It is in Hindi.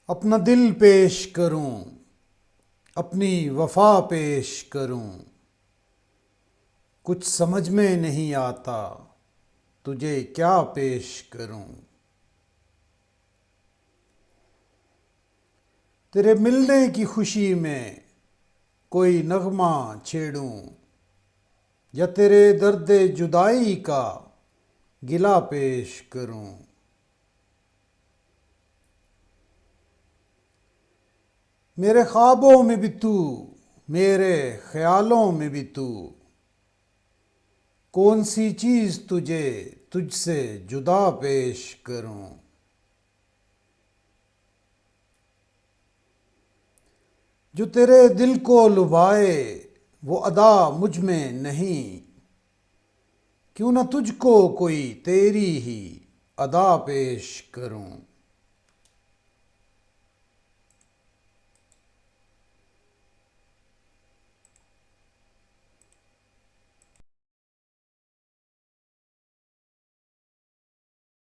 अपना दिल पेश करूं, अपनी वफा पेश करूं, कुछ समझ में नहीं आता तुझे क्या पेश करूं। तेरे मिलने की खुशी में कोई नगमा छेड़ूं या तेरे दर्द जुदाई का गिला पेश करूं। मेरे ख्वाबों में भी तू, मेरे ख्यालों में भी तू, कौन सी चीज तुझे तुझसे जुदा पेश करूं। जो तेरे दिल को लुभाए वो अदा मुझ में नहीं, क्यों न तुझको कोई तेरी ही अदा पेश करूं।